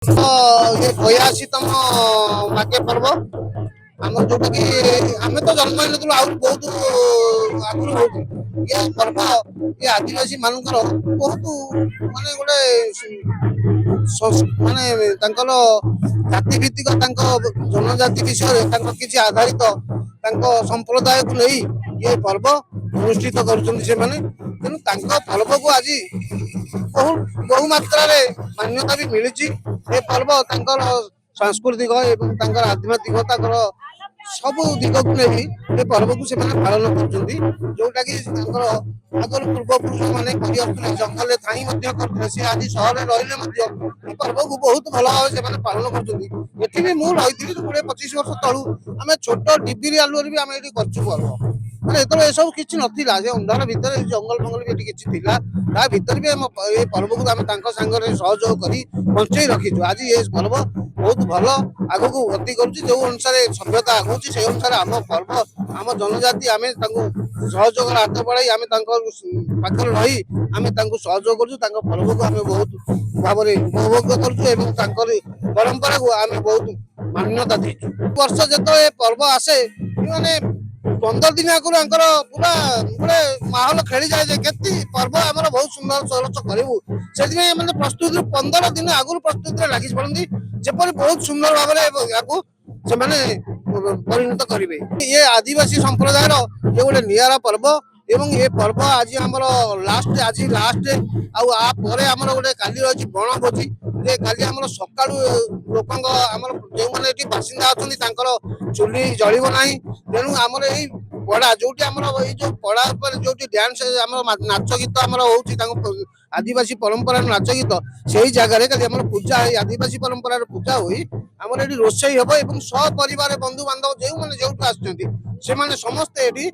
ये 82तम माघे पर्व आम जोटा कि आम तो जन्म होता आउट बहुत आगुरी हो ये पर्व ये आदिवासी मानकर बहुत माने गोटे माने जाति भित्तिक जनजाति विषय किसी आधारित संप्रदाय को नहीं ये पर्व अनुष्ठित कर तेणु पर्व को आज बहु मात्रा मान्यता भी मिली ए पर्व सांस्कृतिक एवं आध्यात्मिकता सबु दिग को नहीं ये पर्व को पालन कर जोटा कि आगर पूर्वपुरुष मैंने जंगल थाई करते आज सहर रही पर्व को बहुत भल भाव से पालन कर मुझे रही 20-25 वर्ष तलू आम छोट डिबिरी आलुआ भी आम ये पर्व মানে এত এসব কিছু নথিলা যে ଅନ୍ଧାର ଭିତରେ ଜଙ୍ଗଲ ଫଙ୍ଗଲ ବି ଏଠି କିଛି ଥିଲା ତା ଭିତରେ ବି ଆମ ଏ ପର୍ବକୁ ଆମେ ତାଙ୍କ ସାଙ୍ଗରେ ସହଯୋଗ କରି ବଞ୍ଚେଇ ରଖିଛୁ ଆଜି ଏ ପର୍ବ ବହୁତ ଭଲ ଆଗକୁ ଗତି କରୁଛି ଯୋଉ ଅନୁସାରେ ସଭ୍ୟତା ଆଗଉଛି ସେଇ ଅନୁସାରେ ଆମ ପର୍ବ ଆମ ଜନଜାତି ଆମେ ତାଙ୍କୁ ସହଯୋଗର ହାତ ବଢାଇ ଆମେ ତାଙ୍କ ପାଖରେ ରହି ଆମେ ତାଙ୍କୁ ସହଯୋଗ କରୁଛୁ ତାଙ୍କ ପର୍ବକୁ ଆମେ ବହୁତ ଭାବରେ ଉପଭୋଗ କରୁଛୁ ଏବଂ ତାଙ୍କର ପରମ୍ପରାକୁ ଆମେ ବହୁତ ମାନ୍ୟତା ଦେଇଛୁ ବର୍ଷ ଯେତେବେଳେ ପର୍ବ ଆସେ ମାନେ 15 दिन आगुरी पूरा गोटे माहौल खेली जाए के पर्व आम बहुत सुंदर सरस करूँ से प्रस्तुति 15 दिन आगुरी प्रस्तुति लगी पड़ती जपरी बहुत सुंदर भाव से परिणत करेंगे ये आदिवासी संप्रदाय ये गोटे निरा पर्व एवं ये पर्व आज आमर लास्ट आज लास्ट आम गोटे काली रही बनभोजी जे काली आम सका लोक जो मैंने बासिंदा अच्छा चुली जलिब ना तेणु आमर यही पड़ा जो जो पड़ा जो डांस नाच गीत हो आदिवासी परंपरा नाच गीत से ही जगह खाली पूजा आदिवासी परंपरा पूजा हुई आमर ये रोषे हम सपरिवार बंधु बांधव जो मैंने जो आसते समस्ते ये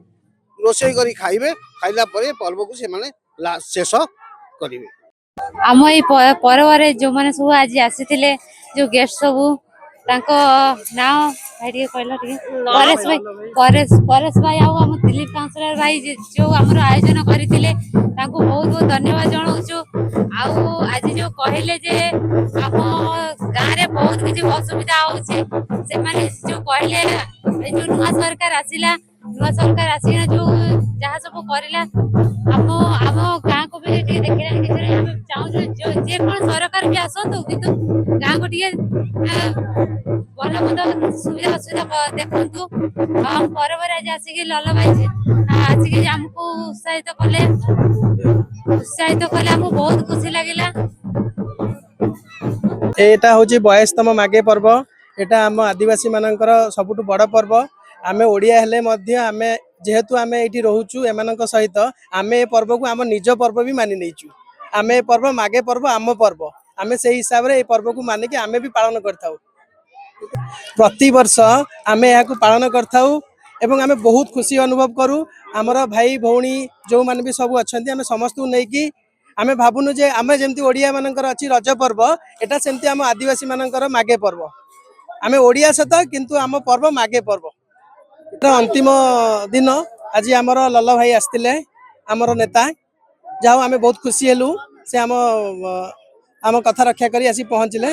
रोषे कर खाइबे खाइला पर्व को शेष करेंगे आम ये पर्व जो मैंने सब आज आसी जो गेस्ट सबू ना भाई कहला परेश भाई आम दिलीप काउंसिलर भाई जो आम आयोजन करते बहुत बहुत धन्यवाद जनाऊँ आज जो कहले जे आम गाँव में बहुत किसी असुविधा होचे जो कहले जो नुआ सरकार आसिला नुआ सरकार आसिना जो जहाँ सब करला आम आम गाँव को भी देखा चाहूँ जे कौन सरकार भी आसतु किंतु गाँव को भल मत सुविधा असुविधा देखु हम पर्व आज आसिक लल भाई आसिक आमको उत्साहित कले आमको बहुत खुशी लगिला एटा होची 22तम माघे पर्व एटा आम आदिवासी मानकर सबुठु बड़ पर्व आमे ओडिया हेले मध्य आमे जेहेतु आमे एठी रहूचु एमानक सहित आमे ए पर्व को आम निज पर्व भी मानि नेचु आमे पर्व माघे पर्व आम पर्व आमे से हिसाब रे ए पर्व को माने कि आमे भी पालन करथाउ प्रति वर्ष आमे या पालन करथाउ एवं आमे बहुत खुशी अनुभव करू आमर भाई भौणी जो माने भी सब अच्छे आमे समस्त नहीं कि आमे भावुनु जे आमे जेमती ओडिया मानकर अछि रज पर्व एटा सेमती आम आदिवासी मानकर माघे पर्व आमे ओडिया सत किंतु आम पर्व माघे पर्व अंतिम दिन आज आमर लल भाई आसतिले आमर नेता जाओ आमे बहुत खुशी हेलु से आम कथा रक्षा करी आसी पहुँचले।